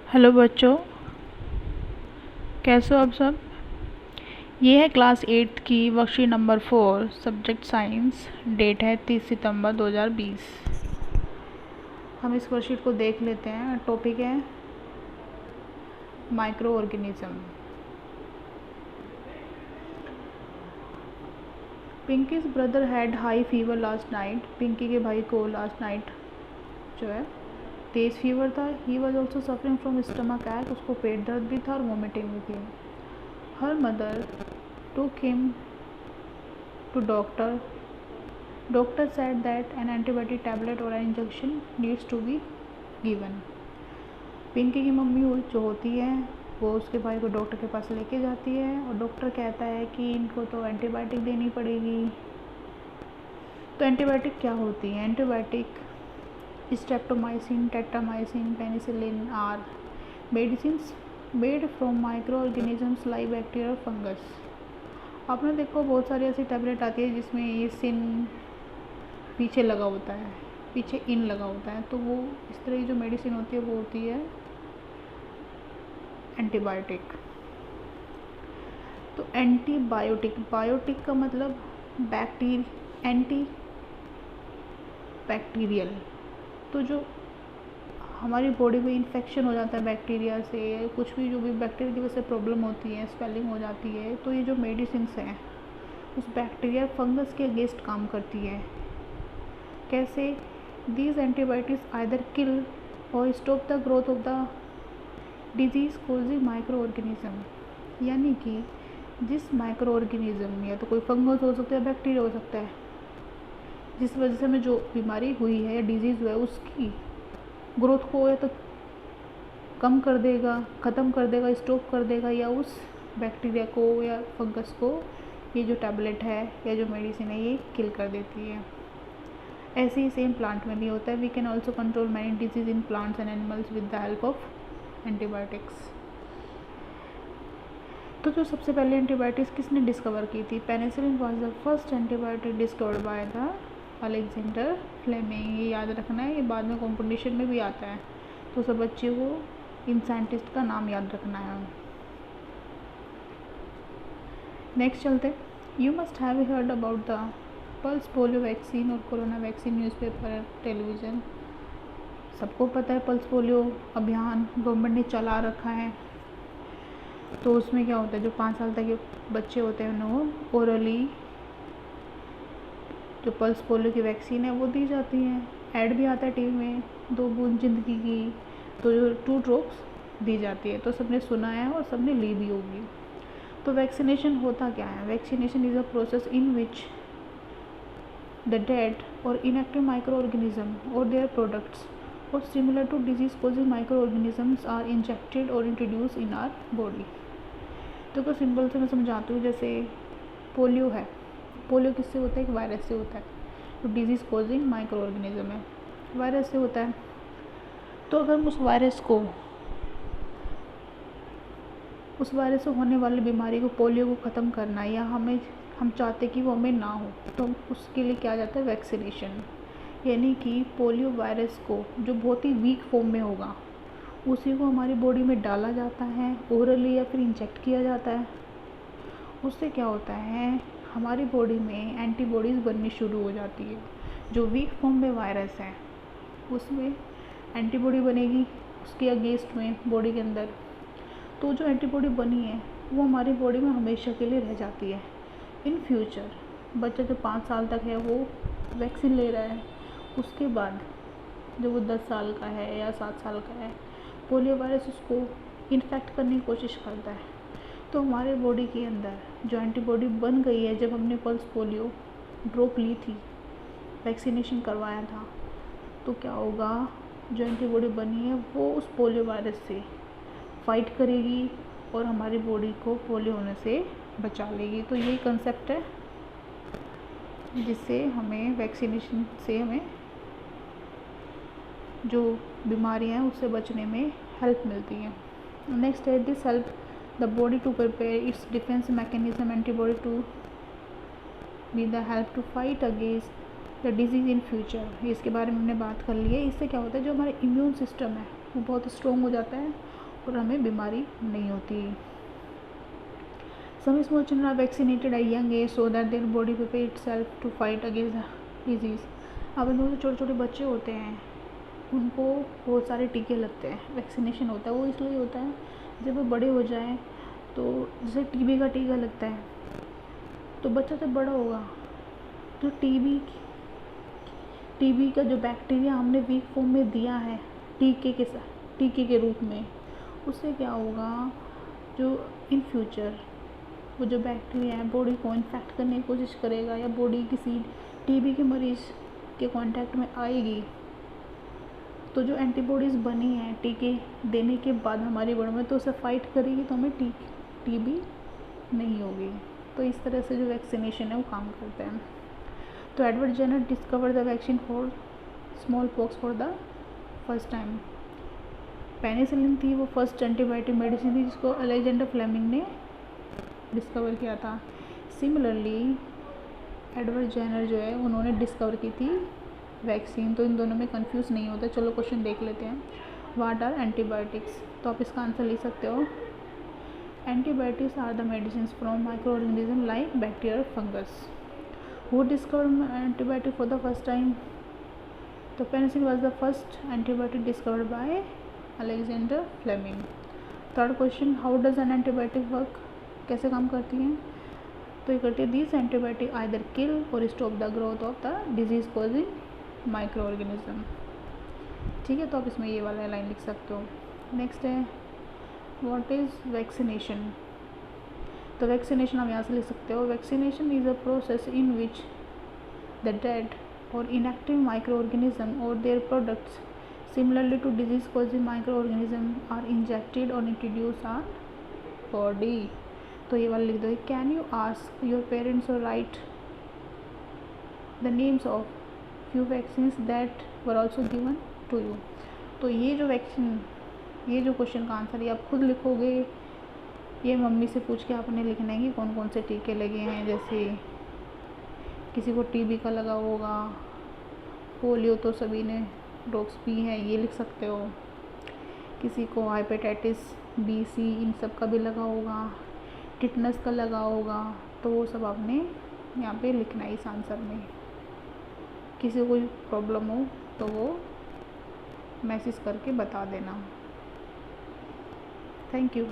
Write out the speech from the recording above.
Hello बच्चों, कैसे हो आप सब। ये है क्लास 8 की worksheet number 4, subject science. Date है 30 सितंबर 2020। हम इस वर्कशीट को देख लेते हैं। टॉपिक है microorganism. Pinky's brother had high fever last night. Pinky के भाई को लास्ट नाइट जो है तेज़ फीवर था। He was also suffering from stomach ऐक। उसको पेट दर्द भी था और वोमिटिंग भी थी। Her mother took him to doctor. Doctor said that an antibiotic tablet or an injection needs to be given. Pinky की मम्मी जो होती है वो उसके भाई को डॉक्टर के पास लेके जाती है और डॉक्टर कहता है कि इनको तो एंटीबायोटिक देनी पड़ेगी। तो एंटीबायोटिक क्या होती है? Antibiotic streptomycin, tetramycin, penicillin are medicines made from micro organisms like bacteria और फंगस। आपने देखो बहुत सारी ऐसी टैबलेट आती है जिसमें ये सिन पीछे लगा होता है, पीछे इन लगा होता है। तो वो इस तरह की जो मेडिसिन होती है वो होती है एंटीबायोटिक। तो एंटीबायोटिक, बायोटिक का मतलब एंटी बैक्टीरियल। तो जो हमारी बॉडी में इन्फेक्शन हो जाता है बैक्टीरिया से, कुछ भी जो भी बैक्टीरिया की वजह से प्रॉब्लम होती है, स्वेलिंग हो जाती है, तो ये जो मेडिसिन हैं उस बैक्टीरिया फंगस के अगेंस्ट काम करती है। कैसे? दीज एंटीबायोटिक्स आइदर किल और stop the growth of the disease causing micro organism. यानी कि जिस माइक्रो ऑर्गेनिज्म या तो कोई फंगस हो सकता है, बैक्टीरिया हो सकता है, जिस वजह से हमें जो बीमारी हुई है या डिजीज़ हुआ है उसकी ग्रोथ को या तो कम कर देगा, ख़त्म कर देगा, स्टॉप कर देगा, या उस बैक्टीरिया को या फंगस को ये जो टैबलेट है या जो मेडिसिन है ये किल कर देती है। ऐसे ही सेम प्लांट में भी होता है। We can also control many disease in plants and animals with the help of antibiotics. तो जो सबसे पहले एंटीबायोटिक्स किसने डिस्कवर की थी? Penicillin was the first antibiotic discovered by the Alexander Fleming. ये याद रखना है, ये बाद में कॉम्पिटिशन में भी आता है, तो सब बच्चे को इन साइंटिस्ट का नाम याद रखना है। नेक्स्ट चलते। You must have heard about the pulse polio vaccine और कोरोना वैक्सीन, न्यूज़पेपर, टेलीविज़न। सबको पता है पल्स पोलियो अभियान गवर्नमेंट ने चला रखा है। तो उसमें क्या होता है, जो 5 साल तक के बच्चे होते हैं उन्हें ओरली जो पल्स पोलियो की वैक्सीन है वो दी जाती है। ऐड भी आता है टीवी में, 2 बूंद जिंदगी की, तो जो 2 ड्रॉप्स दी जाती है। तो सबने सुना है और सबने ली भी होगी। तो वैक्सीनेशन होता क्या है? Vaccination is a process in which the dead और इनएक्टिव माइक्रो ऑर्गेनिज्म और their products or similar to disease causing microorganisms are injected और इंट्रोड्यूस इन आर बॉडी। तो कुछ सिंपल से मैं समझाती हूँ। जैसे पोलियो है, पोलियो किससे होता है? एक वायरस से होता है। तो डिजीज़ कॉजिंग माइक्रो ऑर्गेनिज्म है, वायरस से होता है। तो अगर उस वायरस से होने वाली बीमारी को, पोलियो को ख़त्म करना है, या हम चाहते कि वो हमें ना हो, तो उसके लिए क्या जाता है? वैक्सीनेशन। यानी कि पोलियो वायरस को जो बहुत ही वीक फॉर्म में होगा उसी को हमारी बॉडी में डाला जाता है, ओरली या फिर इंजेक्ट किया जाता है। उससे क्या होता है, हमारी बॉडी में एंटीबॉडीज़ बननी शुरू हो जाती है। जो वीक फॉर्म में वायरस है उसमें एंटीबॉडी बनेगी उसके अगेंस्ट में बॉडी के अंदर। तो जो एंटीबॉडी बनी है वो हमारी बॉडी में हमेशा के लिए रह जाती है। इन फ्यूचर बच्चा जो 5 साल तक है वो वैक्सीन ले रहा है, उसके बाद जब वो 10 साल का है या 7 साल का है, पोलियो वायरस उसको इन्फेक्ट करने की कोशिश करता है। तो हमारे बॉडी के अंदर जो एंटीबॉडी बन गई है जब हमने पल्स पोलियो ड्रॉप ली थी, वैक्सीनेशन करवाया था, तो क्या होगा, जो एंटीबॉडी बनी है वो उस पोलियो वायरस से फाइट करेगी और हमारी बॉडी को पोलियो होने से बचा लेगी। तो यही कंसेप्ट है जिससे हमें वैक्सीनेशन से हमें जो बीमारियां हैं उससे बचने में हेल्प मिलती है। नेक्स्ट है this help the body to prepare its defence mechanism antibody to be the help to fight against the disease in future. इसके बारे में हमने बात कर ली है। इससे क्या होता है, जो हमारे इम्यून सिस्टम है वो बहुत स्ट्रॉन्ग हो जाता है और हमें बीमारी नहीं होती। Some small children are vaccinated at young age so that their body prepare itself to fight against the disease. अब इनमें जो छोटे छोटे बच्चे होते हैं उनको बहुत सारे टीके लगते हैं, वैक्सीनेशन होता है। वो इसलिए होता है जब वो बड़े हो जाएं तो जैसे टीबी का टीका लगता है तो बच्चा जब बड़ा होगा तो टीबी का जो बैक्टीरिया हमने वीक फॉर्म में दिया है टीके के रूप में, उससे क्या होगा, जो इन फ्यूचर वो जो बैक्टीरिया है बॉडी को इन्फेक्ट करने की कोशिश करेगा या बॉडी किसी टीबी के मरीज़ के कांटेक्ट में आएगी तो जो एंटीबॉडीज़ बनी हैं टीके देने के बाद हमारी बॉडी में, तो उसे फाइट करेगी तो हमें टीबी नहीं होगी। तो इस तरह से जो वैक्सीनेशन है वो काम करते हैं। तो Edward Jenner discover the vaccine for small pox for the first time. Penicillin थी वो फर्स्ट एंटीबायोटिक मेडिसिन थी जिसको अलेक्जेंडर फ्लेमिंग ने डिस्कवर किया था। सिमिलरली एडवर्ड जेनर जो है उन्होंने डिस्कवर की थी वैक्सीन। तो इन दोनों में कंफ्यूज नहीं होता। चलो क्वेश्चन देख लेते हैं। व्हाट आर एंटीबायोटिक्स, तो आप इसका आंसर लिख सकते हो। Antibiotics are the medicine from micro organism like bacteria और fungus. Who discovered antibiotic for the first time, तो penicillin was the first antibiotic discovered by Alexander Fleming. Third question, how does an antibiotic work, कैसे काम करती हैं, तो ये करती है दिस एंटीबायोटिक आइदर किल और stop the growth of the disease causing micro organism. ठीक है, तो आप इसमें ये वाला लाइन लिख सकते हो। नेक्स्ट है व्हाट इज़ वैक्सीनेशन, तो वैक्सीनेशन आप यहाँ से लिख सकते हो। Vaccination is a process in which the dead और इनएक्टिव माइक्रो ऑर्गेनिज्म और their products similarly to disease causing micro organism are injected और इंट्रोड्यूस ऑन बॉडी। तो ये वाला लिख दो। Can you ask your parents और write the names of few vaccines that were also given to you. तो ये जो क्वेश्चन का आंसर है आप खुद लिखोगे, ये मम्मी से पूछ के आपने लिखना है कि कौन कौन से टीके लगे हैं। जैसे किसी को टीबी का लगा होगा, पोलियो तो सभी ने डॉग्स पी हैं, ये लिख सकते हो। किसी को हेपेटाइटिस बी सी इन सब का भी लगा होगा, टिटनस का लगा होगा, तो वो सब आपने यहाँ पे लिखना है इस आंसर में। किसी को कोई प्रॉब्लम हो तो वो मैसेज करके बता देना। Thank you.